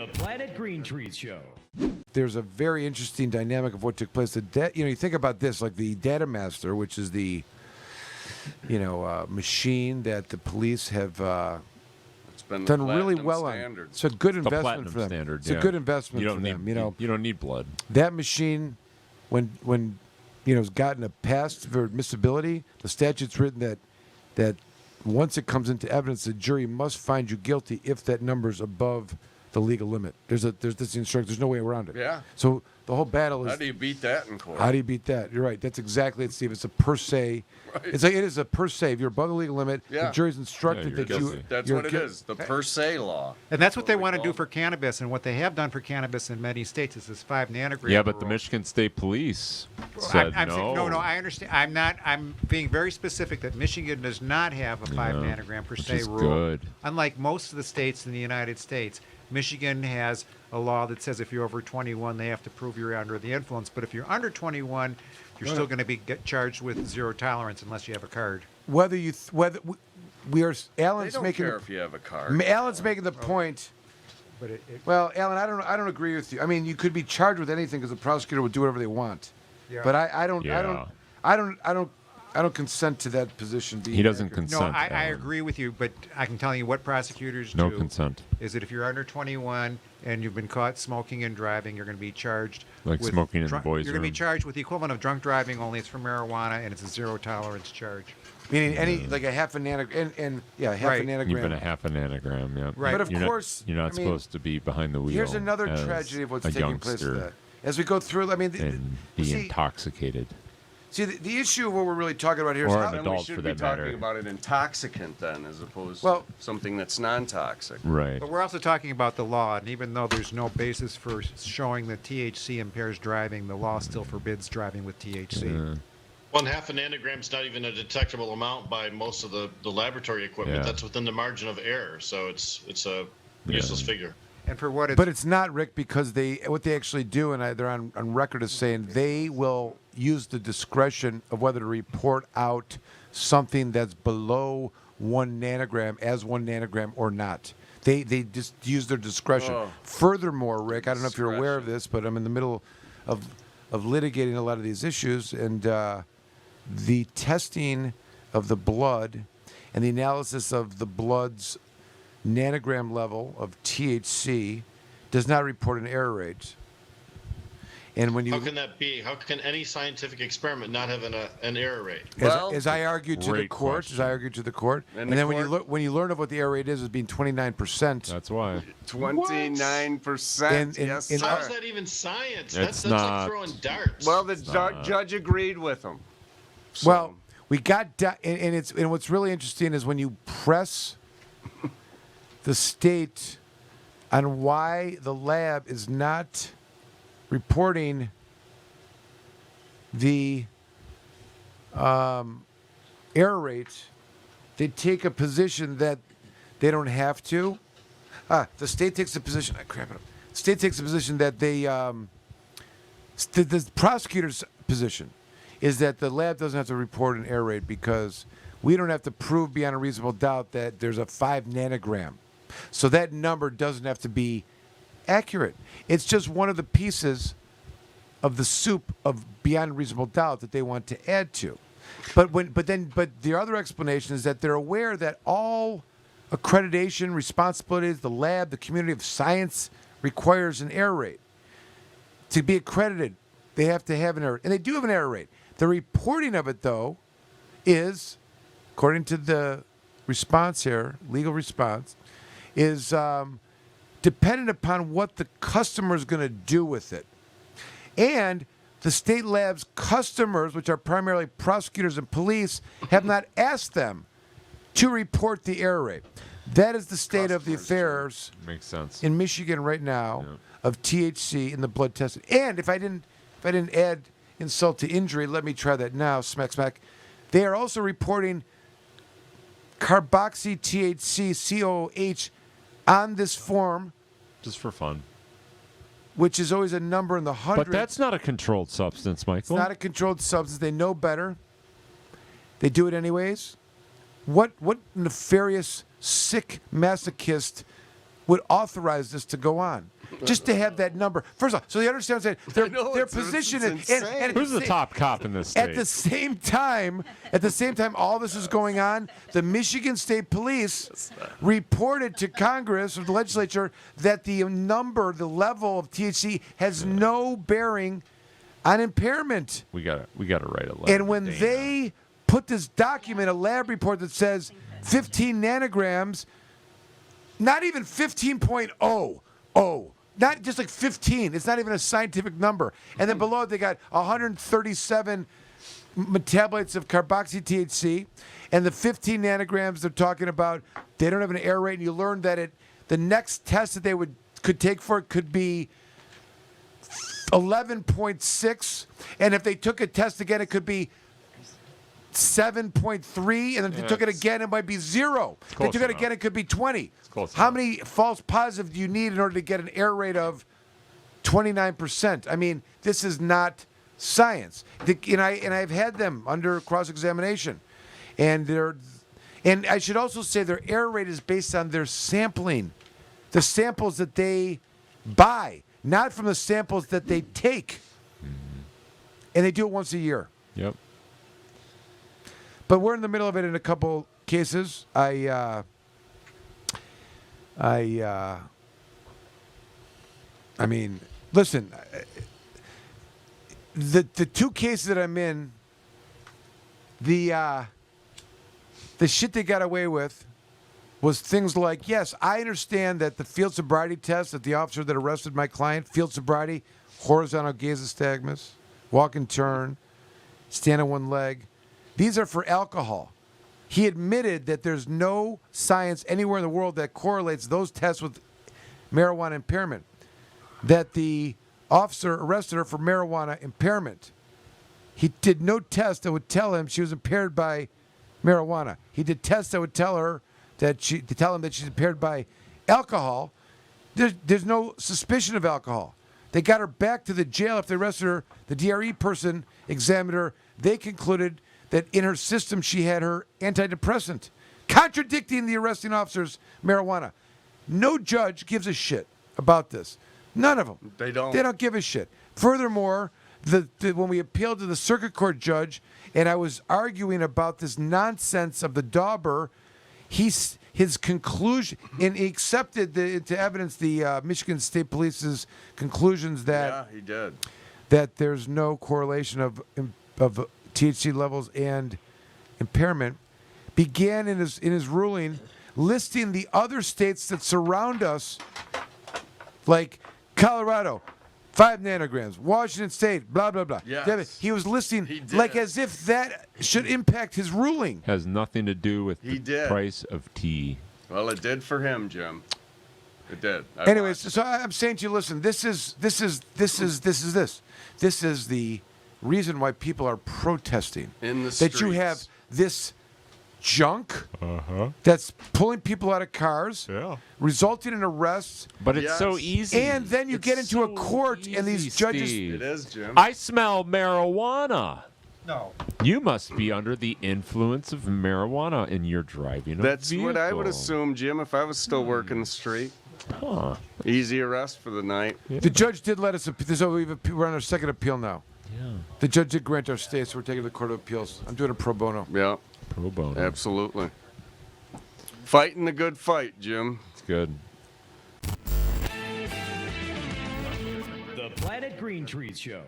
The Planet Green Trees Show. There's a very interesting dynamic of what took place. You think about this, like the data master, which is the machine that the police have done really well on. It's a good investment for them. Standard, it's a good investment for them. You don't need blood. That machine, when has gotten a pass for admissibility, the statute's written that once it comes into evidence, the jury must find you guilty if that number's above the legal limit. There's this instruction. There's no way around it. Yeah. So the whole battle is. How do you beat that in court? How do you beat that? You're right. That's exactly it, Steve. It's a per se. Right. It is a per se. If you're above the legal limit, the jury's instructed that you. That's what it is. The per se law. And that's what they want to do for cannabis, and what they have done for cannabis in many states is this 5 nanogram. Yeah, but rule. the Michigan State Police said no. No, I understand. I'm being very specific that Michigan does not have a 5 nanogram per se rule. Good. Unlike most of the states in the United States, Michigan has a law that says if you're over 21, they have to prove you're under the influence. But if you're under 21, you're still going to be charged with zero tolerance unless you have a card. Whether we are, Alan's they don't making. Care if you have a card. Alan's making the point. But well, Alan, I don't agree with you. I mean, you could be charged with anything because the prosecutor will do whatever they want. Yeah. But I don't consent to that position being. He doesn't accurate. consent. No, I agree with you, but I can tell you what prosecutors do. No consent. Is that if you're under 21 and you've been caught smoking and driving, you're going to be charged like with smoking in the boys' You're room. going to be charged with the equivalent of drunk driving, only it's for marijuana, and it's a zero tolerance charge. Meaning any like a half a nanogram, half a nanogram. Even a half a nanogram, yeah. Right. But of course, you're not supposed to be behind the wheel. Here's another tragedy of what's taking place with that. As we go through, I mean, and be intoxicated. See, the issue of what we're really talking about here or is an adult we should for be that talking matter. about an intoxicant then, as opposed to something that's non-toxic. Right. But we're also talking about the law, and even though there's no basis for showing that THC impairs driving, the law still forbids driving with THC. 1/2 a nanogram's not even a detectable amount by most of the laboratory equipment. Yeah. That's within the margin of error, so it's a useless figure. And for what it's but it's not, Rick, because what they actually do, and they're on record as saying they will use the discretion of whether to report out something that's below 1 nanogram as 1 nanogram or not. They just use their discretion. Oh. Furthermore, Rick, I don't know if you're aware of this, but I'm in the middle of litigating a lot of these issues, and the testing of the blood and the analysis of the blood's nanogram level of THC does not report an error rate. And when you How can that be? How can any scientific experiment not have an error rate? As I argued to the court, and then when you learn of what the error rate is being 29%. That's why. 29%. Yes. How is that even science? That's not. like throwing darts. Well, the judge agreed with him. So. Well, we got and what's really interesting is when you press the state on why the lab is not reporting the error rate, they take a position that they don't have to. The state takes a position. The state takes a position that they the prosecutor's position is that the lab doesn't have to report an error rate because we don't have to prove beyond a reasonable doubt that there's a 5 nanogram. So that number doesn't have to be accurate. It's just one of the pieces of the soup of beyond reasonable doubt that they want to add to. But the other explanation is that they're aware that all accreditation responsibilities, the lab, the community of science requires an error rate. To be accredited, they have to have an error, and they do have an error rate. The reporting of it, though, is, according to the response here, legal response, is dependent upon what the customer is going to do with it. And the state lab's customers, which are primarily prosecutors and police, have not asked them to report the error rate. That is the state of the affairs Makes sense. in Michigan right now of THC in the blood testing. And if I didn't add insult to injury, let me try that now, smack, smack. They are also reporting carboxy THC, COH, on this form. Just for fun. Which is always a number in the hundreds. But that's not a controlled substance, Michael. It's not a controlled substance. They know better. They do it anyways. What nefarious, sick masochist would authorize this to go on? just to have that number. First of all, so they understand what I'm saying. Their position it's is, insane. Who's the top cop in this state? at the same time, all this is going on, the Michigan State Police reported to Congress or the legislature that the level of THC has no bearing on impairment. We gotta write a letter. And when to Dana. they put this document, a lab report that says 15 nanograms, not even 15.00, not just like 15. It's not even a scientific number. And then below it, they got 137 metabolites of carboxy THC, and the 15 nanograms they're talking about, they don't have an error rate. And you learn that the next test that they could take for it could be 11.6, and if they took a test again, it could be 7.3, and then if they took it again, it might be 0. If they close took it enough. again, it could be 20. close How enough. many false positives do you need in order to get an error rate of 29%? I mean, this is not science. And I've had them under cross-examination, and I should also say their error rate is based on their sampling, the samples that they buy, not from the samples that they take. And they do it once a year. Yep. But we're in the middle of it in a couple cases. I mean, listen, the two cases that I'm in, the shit they got away with was things like, yes, I understand that the field sobriety test that the officer that arrested my client, field sobriety, horizontal gaze nystagmus, walk and turn, stand on one leg, these are for alcohol. He admitted that there's no science anywhere in the world that correlates those tests with marijuana impairment, that the officer arrested her for marijuana impairment. He did no test that would tell him she was impaired by marijuana. He did tests that would tell him that she's impaired by alcohol. There's no suspicion of alcohol. They got her back to the jail after they arrested her. The DRE person examined her. They concluded that in her system she had her antidepressant, contradicting the arresting officer's marijuana. No judge gives a shit about this. None of them. They don't. They don't give a shit. Furthermore, when we appealed to the circuit court judge and I was arguing about this nonsense of the dauber, his conclusion, and he accepted into evidence the Michigan State Police's conclusions that Yeah, he did. that there's no correlation of THC levels and impairment, began in his ruling listing the other states that surround us, like Colorado, 5 nanograms, Washington State, blah, blah, blah. Yes. He was listing He did. like as if that should impact his ruling. Has nothing to do with He the did. price of tea. Well, it did for him, Jim. It did. Anyways, so I'm saying to you, listen, this is the reason why people are protesting. In the that you have streets. this junk that's pulling people out of cars, Yeah. resulting in arrests, But it's so Yes. easy. and then you It's get into a so court and these easy, judges. Steve. It is, Jim. I smell marijuana. No. You must be under the influence of marijuana in your driving. That's what I would vehicle. assume, Jim, if I was still working the street. Huh. Easy arrest for the night. The judge did let us appeal. So we're on our second appeal now. Yeah. The judge did grant our stay, so we're taking to the Court of Appeals. I'm doing a pro bono. Yeah, Pro bono. absolutely. Fighting the good fight, Jim. It's good. The Planet Green Trees Show.